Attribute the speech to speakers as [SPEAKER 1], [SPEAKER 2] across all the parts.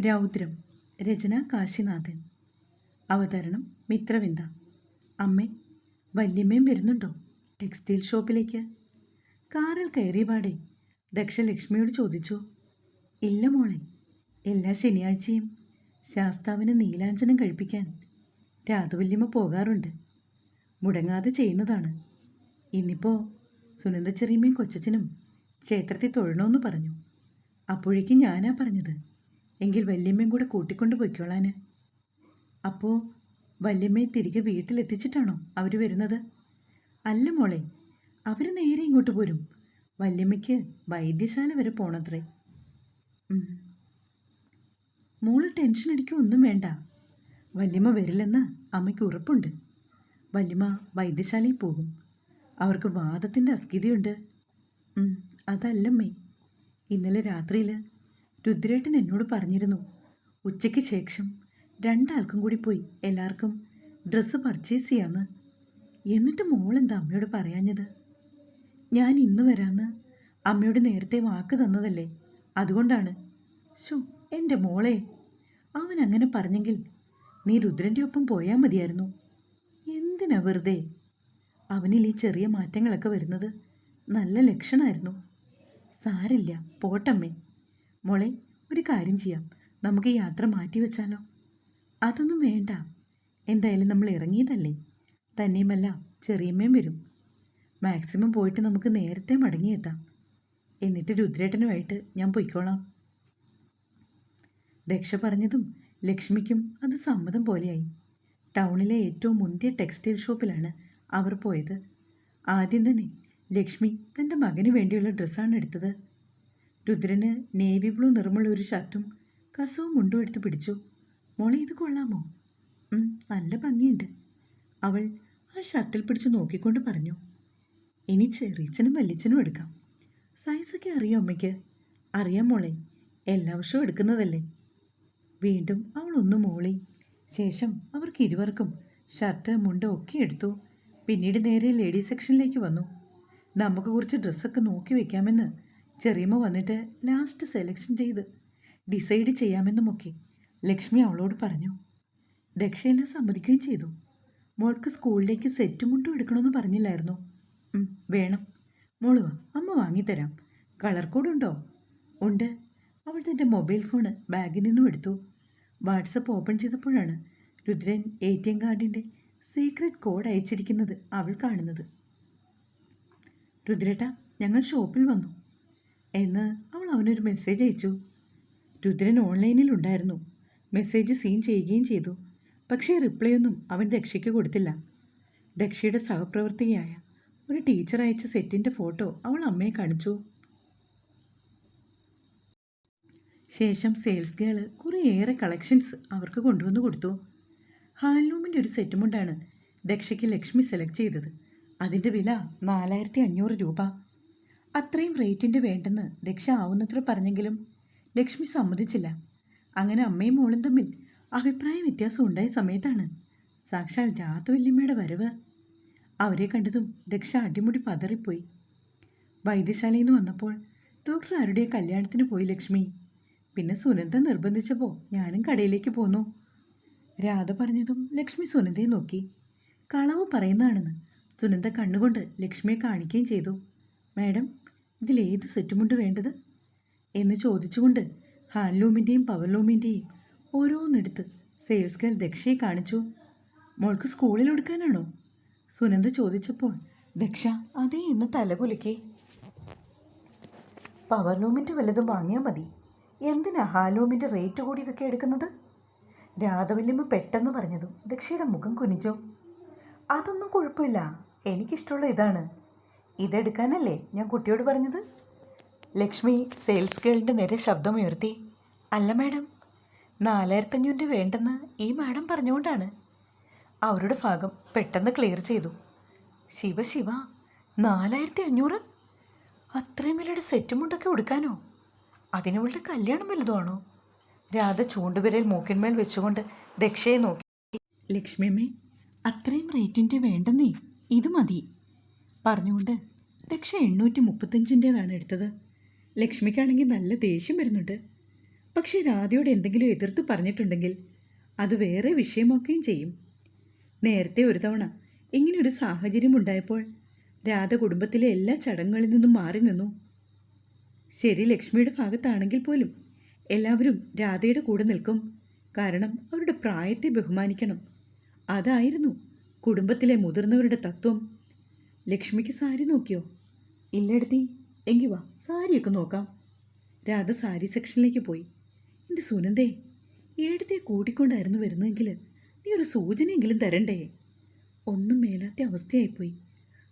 [SPEAKER 1] രൗദ്രം. രചന കാശിനാഥൻ. അവതരണം മിത്രവിന്ദ. അമ്മേ, വല്യമ്മയും വരുന്നുണ്ടോ ടെക്സ്റ്റൈൽ ഷോപ്പിലേക്ക്? കാറിൽ കയറിയപാടെ ദക്ഷ ലക്ഷ്മിയോട് ചോദിച്ചു. ഇല്ല മോളെ, എല്ലാ ശനിയാഴ്ചയും ശാസ്താവിന് നീലാഞ്ജനം കഴിപ്പിക്കാൻ രാധവല്യമ്മ പോകാറുണ്ട്. മുടങ്ങാതെ ചെയ്യുന്നതാണ്. ഇന്നിപ്പോൾ സുനന്ദച്ചെറിയമ്മയും കൊച്ചച്ചനും ക്ഷേത്രത്തിൽ തൊഴണമെന്ന് പറഞ്ഞു. അപ്പോഴേക്കും ഞാനാ പറഞ്ഞത്, എങ്കിൽ വല്യമ്മയും കൂടെ കൂട്ടിക്കൊണ്ട് പോയിക്കോളാൻ. അപ്പോൾ വല്യമ്മയെ തിരികെ വീട്ടിലെത്തിച്ചിട്ടാണോ അവർ വരുന്നത്? അല്ല മോളെ, അവർ നേരെ ഇങ്ങോട്ട് പോരും. വല്യമ്മയ്ക്ക് വൈദ്യശാല വരെ പോണത്രേ. മോള് ടെൻഷൻ അടിക്കൊന്നും വേണ്ട. വല്യമ്മ വരില്ലെന്ന് അമ്മയ്ക്ക് ഉറപ്പുണ്ട്. വല്യമ്മ വൈദ്യശാലയിൽ പോകും. അവർക്ക് വാദത്തിൻ്റെ അസ്കിതയുണ്ട്. അതല്ലമ്മേ, ഇന്നലെ രാത്രിയിൽ രുദ്രേട്ടൻ എന്നോട് പറഞ്ഞിരുന്നു, ഉച്ചയ്ക്ക് ശേഷം രണ്ടാൾക്കും കൂടി പോയി എല്ലാവർക്കും ഡ്രസ്സ് പർച്ചേസ് ചെയ്യാമെന്ന്. എന്നിട്ട് മോളെന്താ അമ്മയോട് പറയാഞ്ഞത്? ഞാൻ ഇന്ന് വരാമെന്ന് അമ്മയോട് നേരത്തെ വാക്ക് തന്നതല്ലേ, അതുകൊണ്ടാണ്. എൻ്റെ മോളെ, അവൻ അങ്ങനെ പറഞ്ഞെങ്കിൽ നീ രുദ്രൻ്റെ ഒപ്പം പോയാൽ മതിയായിരുന്നു. എന്തിനാ വെറുതെ? അവനിൽ ഈ ചെറിയ മാറ്റങ്ങളൊക്കെ വരുന്നത് നല്ല ലക്ഷണമായിരുന്നു. സാരില്ല, പോട്ടമ്മേ. മോളെ, ഒരു കാര്യം ചെയ്യാം, നമുക്ക് യാത്ര മാറ്റിവെച്ചാലോ? അതൊന്നും വേണ്ട. എന്തായാലും നമ്മൾ ഇറങ്ങിയതല്ലേ. തന്നെയുമല്ല, ചെറിയമ്മയും വരും. മാക്സിമം പോയിട്ട് നമുക്ക് നേരത്തെ മടങ്ങിയെത്താം. എന്നിട്ട് രുദ്രേട്ടനുമായിട്ട് ഞാൻ പൊയ്ക്കോളാം. ദക്ഷ പറഞ്ഞതും ലക്ഷ്മിക്കും അത് സമ്മതം പോലെയായി. ടൗണിലെ ഏറ്റവും മുന്തിയ ടെക്സ്റ്റൈൽ ഷോപ്പിലാണ് അവർ പോയത്. ആദ്യം തന്നെ ലക്ഷ്മി തൻ്റെ മകന് വേണ്ടിയുള്ള ഡ്രസ്സാണ് എടുത്തത്. രുദ്രന് നേവി ബ്ലൂ നിറമുള്ള ഒരു ഷർട്ടും കസവും മുണ്ടും എടുത്ത് പിടിച്ചു. മോളെ, ഇത് കൊള്ളാമോ? നല്ല ഭംഗിയുണ്ട്. അവൾ ആ ഷർട്ടിൽ പിടിച്ച് നോക്കിക്കൊണ്ട് പറഞ്ഞു. ഇനി ചെറിയച്ഛനും വല്യച്ഛനും എടുക്കാം. സൈസൊക്കെ അറിയോ അമ്മയ്ക്ക്? അറിയാം മോളെ, എല്ലാ വർഷവും എടുക്കുന്നതല്ലേ. വീണ്ടും അവൾ ഒന്ന് മോളി. ശേഷം അവർക്ക് ഇരുവർക്കും ഷർട്ട് മുണ്ട് ഒക്കെ എടുത്തു. പിന്നീട് നേരെ ലേഡീസ് സെക്ഷനിലേക്ക് വന്നു. നമുക്ക് കുറച്ച് ഡ്രസ്സൊക്കെ നോക്കി വയ്ക്കാമെന്ന് ചെറിയമ്മ വന്നിട്ട് ലാസ്റ്റ് സെലക്ഷൻ ചെയ്ത് ഡിസൈഡ് ചെയ്യാമെന്നുമൊക്കെ ലക്ഷ്മി അവളോട് പറഞ്ഞു. ദക്ഷയെല്ലാം സമ്മതിക്കുകയും ചെയ്തു. മോൾക്ക് സ്കൂളിലേക്ക് സെറ്റ് മുണ്ടും എടുക്കണമെന്ന് പറഞ്ഞില്ലായിരുന്നു? വേണം. മോള് വാ, അമ്മ വാങ്ങിത്തരാം. കളർ കോഡുണ്ടോ? ഉണ്ട്. അവൾ തൻ്റെ മൊബൈൽ ഫോണ് ബാഗിൽ നിന്നും എടുത്തു. വാട്സപ്പ് ഓപ്പൺ ചെയ്തപ്പോഴാണ് രുദ്രൻ ATM കാർഡിൻ്റെ സീക്രട്ട് കോഡ് അയച്ചിരിക്കുന്നത് അവൾ കാണുന്നത്. രുദ്രേട്ടാ, ഞങ്ങൾ ഷോപ്പിൽ വന്നു എന്ന് അവൾ അവനൊരു മെസ്സേജ് അയച്ചു. രുദ്രൻ ഓൺലൈനിലുണ്ടായിരുന്നു. മെസ്സേജ് സീൻ ചെയ്യുകയും ചെയ്തു. പക്ഷേ റിപ്ലൈ ഒന്നും അവൻ ദക്ഷയ്ക്ക് കൊടുത്തില്ല. ദക്ഷയുടെ സഹപ്രവർത്തകയായ ഒരു ടീച്ചർ അയച്ച സെറ്റിൻ്റെ ഫോട്ടോ അവൾ അമ്മയെ കാണിച്ചു. ശേഷം സെയിൽസ് ഗേൾ കുറേയേറെ കളക്ഷൻസ് അവർക്ക് കൊണ്ടുവന്ന് കൊടുത്തു. ഹാൻഡ്ലൂമിൻ്റെ ഒരു സെറ്റുമുണ്ടാണ് ദക്ഷയ്ക്ക് ലക്ഷ്മി സെലക്ട് ചെയ്തത്. അതിൻ്റെ വില 4500 രൂപ. അത്രയും റേറ്റിൻ്റെ വേണ്ടെന്ന് ദക്ഷ ആവുന്നത്ര പറഞ്ഞെങ്കിലും ലക്ഷ്മി സമ്മതിച്ചില്ല. അങ്ങനെ അമ്മയും മോളും തമ്മിൽ അഭിപ്രായ വ്യത്യാസം ഉണ്ടായ സമയത്താണ് സാക്ഷാൽ രാധവല്യമ്മയുടെ വരവ്. അവരെ കണ്ടതും ദക്ഷ അടിമുടി പതറിപ്പോയി. വൈദ്യശാലയിൽ നിന്ന് വന്നപ്പോൾ ഡോക്ടർ ആരുടെ കല്യാണത്തിന് പോയി ലക്ഷ്മി. പിന്നെ സുനന്ദ നിർബന്ധിച്ചപ്പോൾ ഞാനും കടയിലേക്ക് പോന്നു. രാധ പറഞ്ഞതും ലക്ഷ്മി സുനന്ദയെ നോക്കി. കളവ് പറയുന്നതാണെന്ന് സുനന്ദ കണ്ണുകൊണ്ട് ലക്ഷ്മിയെ കാണിക്കുകയും ചെയ്തു. മാഡം, ഇതിലേത് സെറ്റുമുണ്ട് വേണ്ടത് എന്ന് ചോദിച്ചുകൊണ്ട് ഹാൻഡ്ലൂമിൻ്റെയും പവർലൂമിൻ്റെയും ഓരോന്നെടുത്ത് സെയിൽസ് ഗേൾ ദക്ഷയെ കാണിച്ചു. മോൾക്ക് സ്കൂളിൽ എടുക്കാനാണോ? സുനന്ദ ചോദിച്ചപ്പോൾ ദക്ഷ അതേ എന്ന് തലകുലുക്കി. പവർലൂമിൻ്റെ വല്ലതും വാങ്ങിയാൽ മതി. എന്തിനാ ഹാൻഡ്ലൂമിൻ്റെ റേറ്റ് കൂടി ഇതൊക്കെ എടുക്കുന്നത്? രാധവല്യമ്മ പെട്ടെന്ന് പറഞ്ഞതും ദക്ഷയുടെ മുഖം കുനിച്ചു. അതൊന്നും കുഴപ്പമില്ല, എനിക്കിഷ്ടമുള്ള ഇതാണ്. ഇതെടുക്കാനല്ലേ ഞാൻ കുട്ടിയോട് പറഞ്ഞത്? ലക്ഷ്മി സെയിൽസ് ഗേളിൻ്റെ നേരെ ശബ്ദമുയർത്തി. അല്ല മാഡം, 4500 വേണ്ടെന്ന് ഈ മാഡം പറഞ്ഞുകൊണ്ടാണ്. അവരുടെ ഭാഗം പെട്ടെന്ന് ക്ലിയർ ചെയ്തു. ശിവ, 4500? അത്രയും വിലയുടെ സെറ്റുമുണ്ടൊക്കെ കൊടുക്കാനോ? അതിനവളുടെ കല്യാണം വലുതാണോ? രാധ ചൂണ്ടുവിരൽ മൂക്കിന്മേൽ വെച്ചുകൊണ്ട് ദക്ഷയെ നോക്കി. ലക്ഷ്മിയമ്മേ, അത്രയും റേറ്റിൻ്റെ വേണ്ടെന്നേ, ഇത് മതി പറഞ്ഞുകൊണ്ട് ദക്ഷ 835ൻ്റേതാണ് എടുത്തത്. ലക്ഷ്മിക്കാണെങ്കിൽ നല്ല ദേഷ്യം വരുന്നുണ്ട്. പക്ഷേ രാധയോട് എന്തെങ്കിലും എതിർത്ത് പറഞ്ഞിട്ടുണ്ടെങ്കിൽ അത് വേറെ വിഷയമാക്കുകയും ചെയ്യും. നേരത്തെ ഒരു തവണ ഇങ്ങനെയൊരു സാഹചര്യം ഉണ്ടായപ്പോൾ രാധ കുടുംബത്തിലെ എല്ലാ ചടങ്ങുകളിൽ നിന്നും മാറി നിന്നു. ശരി, ലക്ഷ്മിയുടെ ഭാഗത്താണെങ്കിൽ പോലും എല്ലാവരും രാധയുടെ കൂടെ നിൽക്കും. കാരണം അവരുടെ പ്രായത്തെ ബഹുമാനിക്കണം. അതായിരുന്നു കുടുംബത്തിലെ മുതിർന്നവരുടെ തത്വം. ലക്ഷ്മിക്ക് സാരി നോക്കിയോ? ഇല്ലടത്തി. എങ്കിൽ വാ, സാരിയൊക്കെ നോക്കാം. രാധ സാരി സെക്ഷനിലേക്ക് പോയി. എൻ്റെ സുനന്ദേ, ഏടത്തെ കൂട്ടിക്കൊണ്ടായിരുന്നു വരുന്നതെങ്കിൽ നീ ഒരു സൂചനയെങ്കിലും തരണ്ടേ? ഒന്നും മേലാത്ത അവസ്ഥയായിപ്പോയി.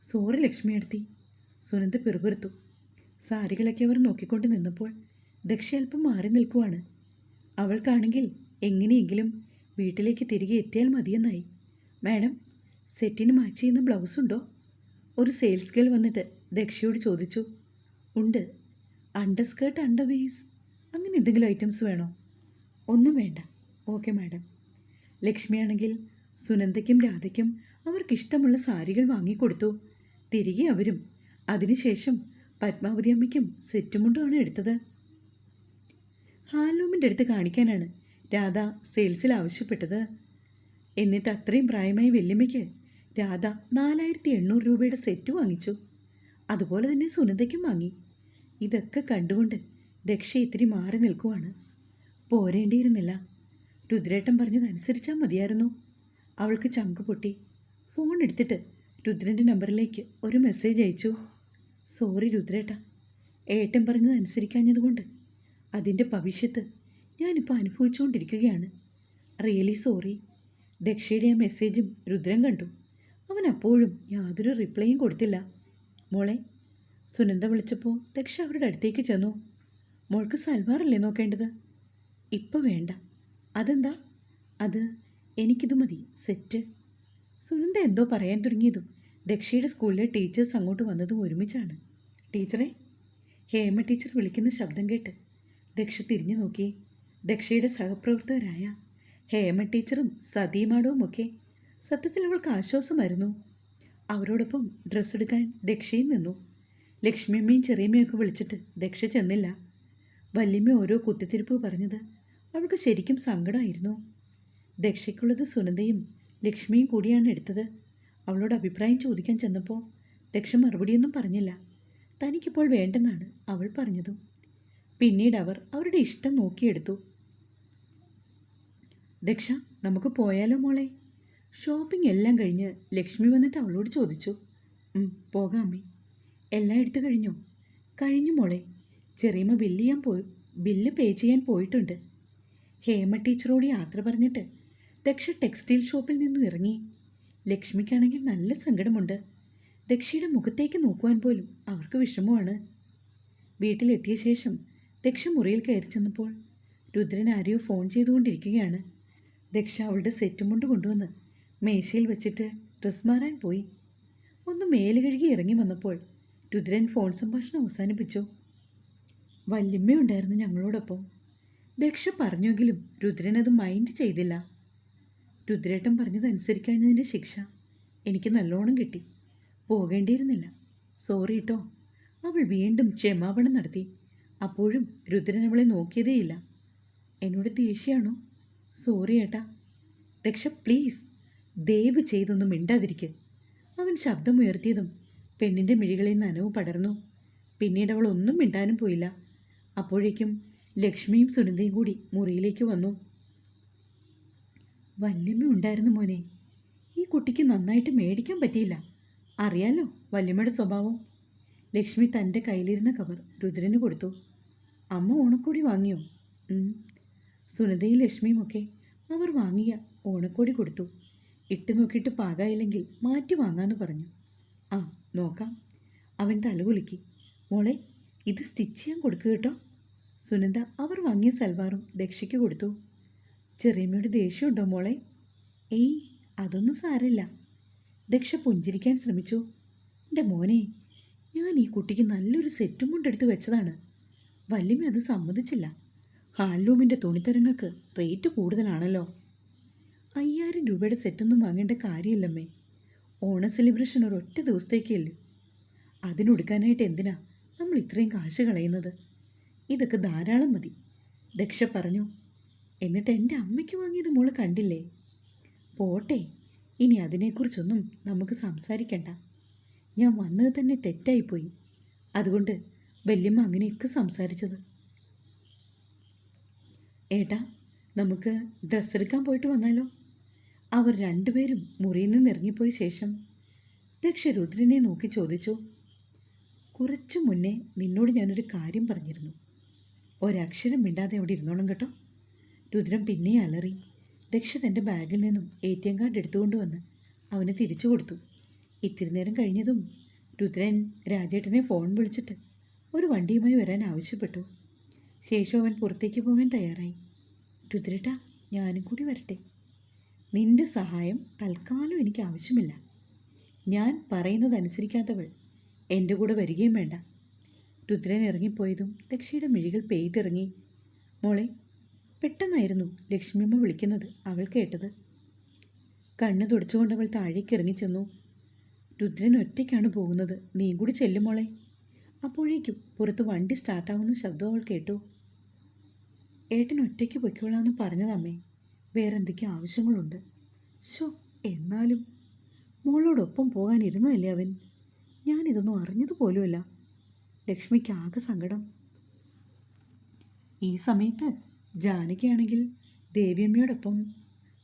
[SPEAKER 1] സോറി ലക്ഷ്മി അടുത്തി. സുനന്ദ പിറുപിറുത്തു. സാരികളൊക്കെ അവർ നോക്കിക്കൊണ്ട് നിന്നപ്പോൾ ദക്ഷ അല്പം മാറി നിൽക്കുവാണ്. അവൾക്കാണെങ്കിൽ എങ്ങനെയെങ്കിലും വീട്ടിലേക്ക് തിരികെ എത്തിയാൽ മതിയെന്നായി. മാഡം, സെറ്റിന് മാച്ച് ചെയ്യുന്ന ബ്ലൗസ് ഉണ്ടോ? ഒരു സെയിൽസ് ഗേൾ വന്നിട്ട് ദക്ഷയോട് ചോദിച്ചു. ഉണ്ട്. അണ്ടർ സ്കേർട്ട്, അണ്ടർ വേസ് അങ്ങനെ എന്തെങ്കിലും ഐറ്റംസ് വേണോ? ഒന്നും വേണ്ട. Okay madam. ലക്ഷ്മിയാണെങ്കിൽ സുനന്ദയ്ക്കും രാധയ്ക്കും അവർക്കിഷ്ടമുള്ള സാരികൾ വാങ്ങിക്കൊടുത്തു. തിരികെ അവരും. അതിനുശേഷം പത്മാവതി അമ്മയ്ക്കും സെറ്റുമുണ്ടുമാണ് എടുത്തത്. ഹാൻഡ്ലൂമിൻ്റെ അടുത്ത് കാണിക്കാനാണ് രാധ സെയിൽസിൽ ആവശ്യപ്പെട്ടത്. എന്നിട്ട് അത്രയും പ്രായമായ വല്യമ്മയ്ക്ക് രാധ 4800 രൂപയുടെ സെറ്റ് വാങ്ങിച്ചു. അതുപോലെ തന്നെ സുനന്ദയ്ക്കും വാങ്ങി. ഇതൊക്കെ കണ്ടുകൊണ്ട് ദക്ഷ ഇത്തിരി മാറി നിൽക്കുവാണ്. പോരേണ്ടിയിരുന്നില്ല. രുദ്രേട്ടൻ പറഞ്ഞതനുസരിച്ചാൽ മതിയായിരുന്നു. അവൾക്ക് ചങ്ക് പൊട്ടി. ഫോൺ എടുത്തിട്ട് രുദ്രൻ്റെ നമ്പറിലേക്ക് ഒരു മെസ്സേജ് അയച്ചു. സോറി രുദ്രേട്ട, ഏട്ടൻ പറഞ്ഞതനുസരിക്കാഞ്ഞതുകൊണ്ട് അതിൻ്റെ ഭവിഷ്യത്ത് ഞാനിപ്പോൾ അനുഭവിച്ചുകൊണ്ടിരിക്കുകയാണ്. Really sorry. ദക്ഷയുടെ ആ മെസ്സേജും രുദ്രൻ കണ്ടു. അവൻ അപ്പോഴും യാതൊരു റിപ്ലൈയും കൊടുത്തില്ല. മോളെ, സുനന്ദ വിളിച്ചപ്പോൾ ദക്ഷ അവരുടെ അടുത്തേക്ക് ചെന്നു. മോൾക്ക് സൽവാറല്ലേ നോക്കേണ്ടത്? ഇപ്പോൾ വേണ്ട. അതെന്താ? അത് എനിക്കിത് മതി, സെറ്റ്. സുനന്ദ എന്തോ പറയാൻ തുടങ്ങിയതും ദക്ഷയുടെ സ്കൂളിലെ ടീച്ചേഴ്സ് അങ്ങോട്ട് വന്നതും ഒരുമിച്ചാണ്. ടീച്ചറെ, ഹേമ ടീച്ചർ വിളിക്കുന്ന ശബ്ദം കേട്ട് ദക്ഷ തിരിഞ്ഞു നോക്കി. ദക്ഷയുടെ സഹപ്രവർത്തകരായ ഹേമ ടീച്ചറും സതീമാടവുമൊക്കെ. സത്യത്തിൽ അവൾക്ക് ആശ്വാസമായിരുന്നു. അവരോടൊപ്പം ഡ്രസ്സ് എടുക്കാൻ ദക്ഷയും നിന്നു. ലക്ഷ്മിയമ്മയും ചെറിയമ്മയൊക്കെ വിളിച്ചിട്ട് ദക്ഷ ചെന്നില്ല. വല്യമ്മ ഓരോ കുത്തിത്തിരിപ്പ് പറഞ്ഞത് അവൾക്ക് ശരിക്കും സങ്കടമായിരുന്നു. ദക്ഷയ്ക്കുള്ളത് സുനന്ദയും ലക്ഷ്മിയും കൂടിയാണ് എടുത്തത്. അവളോട് അഭിപ്രായം ചോദിക്കാൻ ചെന്നപ്പോൾ ദക്ഷ മറുപടിയൊന്നും പറഞ്ഞില്ല. തനിക്കിപ്പോൾ വേണ്ടെന്നാണ് അവൾ പറഞ്ഞതും. പിന്നീട് അവർ അവരുടെ ഇഷ്ടം നോക്കിയെടുത്തു. ദക്ഷ, നമുക്ക് പോയാലോ മോളെ? ഷോപ്പിംഗ് എല്ലാം കഴിഞ്ഞ് ലക്ഷ്മി വന്നിട്ട് അവളോട് ചോദിച്ചു. പോകാം അമ്മേ. എല്ലാം എടുത്തു കഴിഞ്ഞോ? കഴിഞ്ഞു മോളെ. ചെറിയമ്മ ബില്ല് പേ ചെയ്യാൻ പോയിട്ടുണ്ട്. ഹേമ ടീച്ചറോട് യാത്ര പറഞ്ഞിട്ട് ദക്ഷ ടെക്സ്റ്റൈൽ ഷോപ്പിൽ നിന്നും ഇറങ്ങി. ലക്ഷ്മിക്കാണെങ്കിൽ നല്ല സങ്കടമുണ്ട്. ദക്ഷയുടെ മുഖത്തേക്ക് നോക്കുവാൻ പോലും അവർക്ക് വിഷമമാണ്. വീട്ടിലെത്തിയ ശേഷം ദക്ഷ മുറിയിൽ കയറി ചെന്നപ്പോൾ രുദ്രൻ ആരെയോ ഫോൺ ചെയ്തുകൊണ്ടിരിക്കുകയാണ്. ദക്ഷ അവളുടെ സെറ്റും കൊണ്ട് കൊണ്ടുവന്ന് മേശയിൽ വെച്ചിട്ട് ഡ്രസ് മാറാൻ പോയി. ഒന്ന് മേല് കഴുകി ഇറങ്ങി വന്നപ്പോൾ രുദ്രൻ ഫോൺ സംഭാഷണം അവസാനിപ്പിച്ചു. വല്യമ്മയുണ്ടായിരുന്നു ഞങ്ങളോടൊപ്പം. ദക്ഷ പറഞ്ഞെങ്കിലും രുദ്രൻ അത് മൈൻഡ് ചെയ്തില്ല. രുദ്രേട്ടൻ പറഞ്ഞതനുസരിക്കാഞ്ഞതിൻ്റെ ശിക്ഷ എനിക്ക് നല്ലോണം കിട്ടി. പോകേണ്ടിയിരുന്നില്ല. സോറി കേട്ടോ. അവൾ വീണ്ടും ക്ഷമാപണം നടത്തി. അപ്പോഴും രുദ്രൻ അവളെ നോക്കിയതേയില്ല. എന്നോട് ദേഷ്യമാണോ? സോറി ഏട്ടാ. ദക്ഷ പ്ലീസ്, ദയവ് ചെയ്തൊന്നും മിണ്ടാതിരിക്കുക. അവൻ ശബ്ദമുയർത്തിയതും പെണ്ണിൻ്റെ മിഴികളിൽ നനവ് പടർന്നു. പിന്നീട് അവൾ ഒന്നും മിണ്ടാനും പോയില്ല. അപ്പോഴേക്കും ലക്ഷ്മിയും സുനന്ദയും കൂടി മുറിയിലേക്ക് വന്നു. വല്യമ്മ ഉണ്ടായിരുന്നു മോനെ. ഈ കുട്ടിക്ക് നന്നായിട്ട് മേടിക്കാൻ പറ്റിയില്ല. അറിയാലോ വല്യമ്മയുടെ സ്വഭാവം. ലക്ഷ്മി തൻ്റെ കയ്യിലിരുന്ന കവർ രുദ്രന് കൊടുത്തു. അമ്മ ഓണക്കോടി വാങ്ങിയോ? സുനന്ദയും ലക്ഷ്മിയുമൊക്കെ അവർ വാങ്ങിയ ഓണക്കോടി കൊടുത്തു. ഇട്ട് നോക്കിയിട്ട് പാകായില്ലെങ്കിൽ മാറ്റി വാങ്ങാമെന്ന് പറഞ്ഞു. ആ നോക്കാം. അവൻ തലകുലുക്കി. മോളെ, ഇത് സ്റ്റിച്ച് ചെയ്യാൻ കൊടുക്കുക കേട്ടോ. സുനന്ദ അവർ വാങ്ങിയ സൽവാറും ദക്ഷയ്ക്ക് കൊടുത്തു. ചെറിയമ്മയുടെ ദേഷ്യമുണ്ടോ മോളെ? ഏയ്, അതൊന്നും സാരമില്ല. ദക്ഷ പുഞ്ചിരിക്കാൻ ശ്രമിച്ചു. എൻ്റെ മോനെ, ഞാൻ ഈ കുട്ടിക്ക് നല്ലൊരു സെറ്റും കൊണ്ടെടുത്ത് വെച്ചതാണ്. വല്യമ്മ അത് സമ്മതിച്ചില്ല. ഹാൻഡ്ലൂമിൻ്റെ തുണിത്തരങ്ങൾക്ക് റേറ്റ് കൂടുതലാണല്ലോ. 5000 രൂപയുടെ സെറ്റൊന്നും വാങ്ങേണ്ട കാര്യമില്ലമ്മേ. ഓണം സെലിബ്രേഷൻ ഒരൊറ്റ ദിവസത്തേക്കല്ലേ. അതിനൊടുക്കാനായിട്ട് എന്തിനാ നമ്മൾ ഇത്രയും കാശ് കളയുന്നത്? ഇതൊക്കെ ധാരാളം മതി. ദക്ഷ പറഞ്ഞു. എന്നിട്ട് എൻ്റെ അമ്മയ്ക്ക് വാങ്ങിയത് മോള് കണ്ടില്ലേ? പോട്ടെ, ഇനി അതിനെക്കുറിച്ചൊന്നും നമുക്ക് സംസാരിക്കണ്ട. ഞാൻ വന്നത് തന്നെ തെറ്റായിപ്പോയി. അതുകൊണ്ട് വല്യമ്മ അങ്ങനെയൊക്കെ സംസാരിച്ചത്. ഏട്ടാ, നമുക്ക് ഡ്രസ്സ് എടുക്കാൻ പോയിട്ട് വന്നാലോ? അവർ രണ്ടുപേരും മുറിയിൽ നിന്ന് ഇറങ്ങിപ്പോയ ശേഷം ദക്ഷ രുദ്രനെ നോക്കി ചോദിച്ചു. കുറച്ചു മുന്നേ നിന്നോട് ഞാനൊരു കാര്യം പറഞ്ഞിരുന്നു. ഒരക്ഷരം മിണ്ടാതെ അവിടെ ഇരുന്നോണം കേട്ടോ. രുദ്രൻ പിന്നെ അലറി. ദക്ഷ തൻ്റെ ബാഗിൽ നിന്നും ATM കാർഡ് എടുത്തുകൊണ്ട് വന്ന് അവന് തിരിച്ചു കൊടുത്തു. ഇത്തിരി നേരം കഴിഞ്ഞതും രുദ്രൻ രാജേട്ടനെ ഫോൺ വിളിച്ചിട്ട് ഒരു വണ്ടിയുമായി വരാൻ ആവശ്യപ്പെട്ടു. ശേഷം അവൻ പുറത്തേക്ക് പോകാൻ തയ്യാറായി. രുദ്രേട്ടാ, ഞാനും കൂടി വരട്ടെ? നിന്റെ സഹായം തൽക്കാലം എനിക്ക് ആവശ്യമില്ല. ഞാൻ പറയുന്നതനുസരിക്കാത്തവൾ എൻ്റെ കൂടെ വരികയും വേണ്ട. രുദ്രൻ ഇറങ്ങിപ്പോയതും ദക്ഷയുടെ മിഴികൾ പെയ്തിറങ്ങി. മോളെ, പെട്ടെന്നായിരുന്നു ലക്ഷ്മിയമ്മ വിളിക്കുന്നത് അവൾ കേട്ടത്. കണ്ണ് തുടച്ചുകൊണ്ട് അവൾ താഴേക്ക് ഇറങ്ങിച്ചെന്നു. രുദ്രൻ ഒറ്റയ്ക്കാണ് പോകുന്നത്, നീ കൂടി ചെല്ലും മോളെ. അപ്പോഴേക്കും പുറത്ത് വണ്ടി സ്റ്റാർട്ടാവുന്ന ശബ്ദം അവൾ കേട്ടു. ഏട്ടൻ ഒറ്റയ്ക്ക് പൊയ്ക്കോളാമെന്ന് പറഞ്ഞതമ്മേ, വേറെന്തൊക്കെയോ ആവശ്യങ്ങളുണ്ട്. എന്നാലും മോളോടൊപ്പം പോകാനിരുന്നതല്ലേ അവൻ. ഞാനിതൊന്നും അറിഞ്ഞതുപോലുമല്ല. ലക്ഷ്മിക്ക് ആകെ സങ്കടം. ഈ സമയത്ത് ജാനകിയാണെങ്കിൽ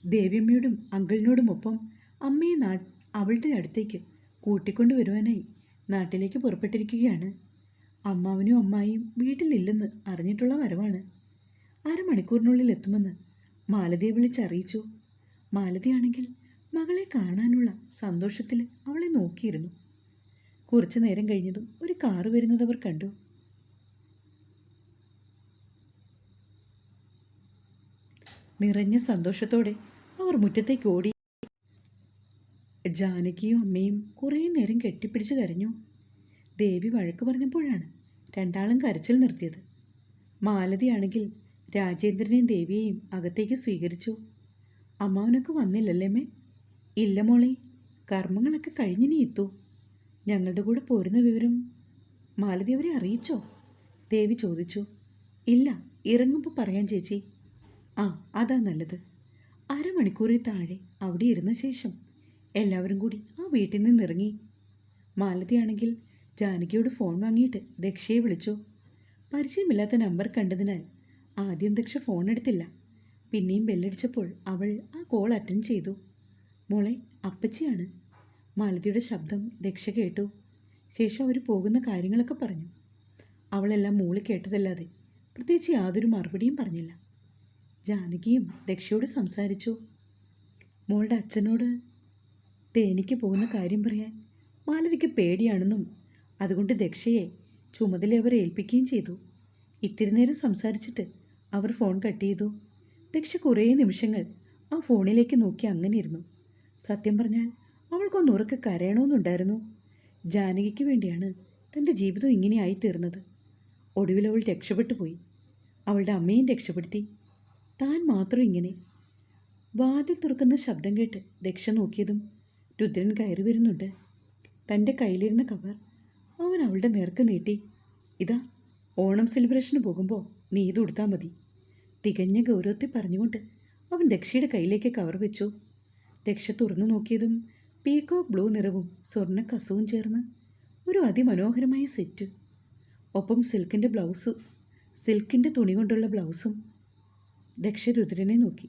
[SPEAKER 1] ദേവിയമ്മയോടും അങ്കിളിനോടുമൊപ്പം അമ്മയെ അവളുടെ അടുത്തേക്ക് കൂട്ടിക്കൊണ്ടുവരുവാനായി നാട്ടിലേക്ക് പുറപ്പെട്ടിരിക്കുകയാണ്. അമ്മാവനും അമ്മായിയും വീട്ടിലില്ലെന്ന് അറിഞ്ഞിട്ടുള്ള വരവാണ്. അരമണിക്കൂറിനുള്ളിൽ എത്തുമെന്ന് മാലതിയെ വിളിച്ചറിയിച്ചു. മാലതിയാണെങ്കിൽ മകളെ കാണാനുള്ള സന്തോഷത്തിൽ അവളെ നോക്കിയിരുന്നു. കുറച്ചു നേരം കഴിഞ്ഞതും ഒരു കാറ് വരുന്നത് അവർ കണ്ടു. നിറഞ്ഞ സന്തോഷത്തോടെ അവർ മുറ്റത്തേക്ക് ഓടി. ജാനകിയും അമ്മയും കുറേ നേരം കെട്ടിപ്പിടിച്ച് കരഞ്ഞു. ദേവി വഴക്ക് പറഞ്ഞപ്പോഴാണ് രണ്ടാളും കരച്ചിൽ നിർത്തിയത്. മാലതിയാണെങ്കിൽ രാജേന്ദ്രനെയും ദേവിയെയും അകത്തേക്ക് സ്വീകരിച്ചു. അമ്മാവനൊക്കെ വന്നില്ലല്ലേ മേ? ഇല്ല മോളെ, കർമ്മങ്ങളൊക്കെ കഴിഞ്ഞിനി എത്തൂ. ഞങ്ങളുടെ കൂടെ പോരുന്ന വിവരം മാലതി അവരെ അറിയിച്ചോ? ദേവി ചോദിച്ചു. ഇല്ല, ഇറങ്ങുമ്പോൾ പറയാൻ ചേച്ചി. ആ, അതാ നല്ലത്. അരമണിക്കൂറിൽ താഴെ അവിടെ ഇരുന്ന ശേഷം എല്ലാവരും കൂടി ആ വീട്ടിൽ നിന്നിറങ്ങി. മാലതിയാണെങ്കിൽ ജാനകിയോട് ഫോൺ വാങ്ങിയിട്ട് ദക്ഷയെ വിളിച്ചു. പരിചയമില്ലാത്ത നമ്പർ കണ്ടതിനാൽ ആദ്യം ദക്ഷ ഫോൺ എടുത്തില്ല. പിന്നെയും ബെല്ലടിച്ചപ്പോൾ അവൾ ആ കോൾ അറ്റൻഡ് ചെയ്തു. മോളെ, അപ്പച്ചിയാണ്. മാലതിയുടെ ശബ്ദം ദക്ഷ കേട്ടു. ശേഷം അവർ പോകുന്ന കാര്യങ്ങളൊക്കെ പറഞ്ഞു. അവളെല്ലാം മൂളി കേട്ടതല്ലാതെ പ്രത്യേകിച്ച് യാതൊരു മറുപടിയും പറഞ്ഞില്ല. ജാനകിയും ദക്ഷയോട് സംസാരിച്ചു. മോളുടെ അച്ഛനോട് തേനിക്ക് പോകുന്ന കാര്യം പറയാൻ മാലതിക്ക് പേടിയാണെന്നും അതുകൊണ്ട് ദക്ഷയെ ചുമതല അവർ ഏൽപ്പിക്കുകയും ചെയ്തു. ഇത്തിരി നേരം സംസാരിച്ചിട്ട് അവർ ഫോൺ കട്ട് ചെയ്തു. ദക്ഷ കുറേ നിമിഷങ്ങൾ ആ ഫോണിലേക്ക് നോക്കി അങ്ങനെ ഇരുന്നു. സത്യം പറഞ്ഞാൽ അവൾക്കൊന്നുറക്കെ കരയണമെന്നുണ്ടായിരുന്നു. ജാനകിക്ക് വേണ്ടിയാണ് തൻ്റെ ജീവിതം ഇങ്ങനെയായി തീർന്നത്. ഒടുവിൽ അവൾ രക്ഷപ്പെട്ടു പോയി. അവളുടെ അമ്മയും രക്ഷപ്പെടുത്തി. താൻ മാത്രം ഇങ്ങനെ. വാതിൽ തുറക്കുന്ന ശബ്ദം കേട്ട് ദക്ഷ നോക്കിയതും രുദ്രൻ കയറി വരുന്നുണ്ട്. തൻ്റെ കയ്യിലിരുന്ന കവർ അവൻ അവളുടെ നേർക്ക് നീട്ടി. ഇതാ, ഓണം സെലിബ്രേഷന് പോകുമ്പോൾ നീ ഇത് ഉടുത്താൽ മതി. തികഞ്ഞ ഗൗരവത്തിൽ പറഞ്ഞുകൊണ്ട് അവൻ ദക്ഷയുടെ കയ്യിലേക്ക് കവർ വെച്ചു. ദക്ഷ തുറന്നു നോക്കിയതും പീക്കോക്ക് ബ്ലൂ നിറവും സ്വർണ്ണ കസവും ചേർന്ന് ഒരു അതിമനോഹരമായ സെറ്റ്, ഒപ്പം സിൽക്കിൻ്റെ തുണി കൊണ്ടുള്ള ബ്ലൗസും. ദക്ഷ രുദ്രനെ നോക്കി.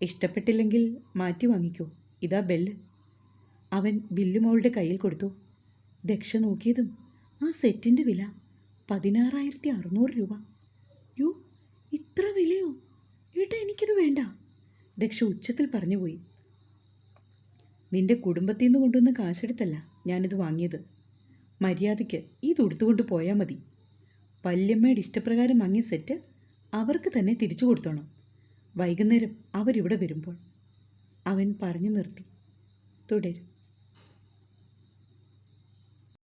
[SPEAKER 1] ഇഷ്ടപ്പെട്ടില്ലെങ്കിൽ മാറ്റി വാങ്ങിക്കോ, ഇതാ ബെല്ല്. അവൻ ബില്ല് മോളുടെ കയ്യിൽ കൊടുത്തു. ദക്ഷ നോക്കിയതും ആ സെറ്റിൻ്റെ വില 16,600 രൂപ. യോ, ഇത്ര വിലയോ? ഏട്ടാ, എനിക്കിത് വേണ്ട, ദക്ഷ ഉച്ചത്തിൽ പറഞ്ഞുപോയി. നിന്റെ കുടുംബത്തിൽ നിന്ന് കൊണ്ടുവന്ന കാശെടുത്തല്ല ഞാനിത് വാങ്ങിയത്. മര്യാദയ്ക്ക് ഇത് ഉടുത്തുകൊണ്ട് പോയാൽ മതി. വല്യമ്മയുടെ ഇഷ്ടപ്രകാരം വാങ്ങിയ സെറ്റ് അവർക്ക് തന്നെ തിരിച്ചു കൊടുത്തോണം, വൈകുന്നേരം അവരിവിടെ വരുമ്പോൾ. അവൻ പറഞ്ഞു നിർത്തി. തുടരും.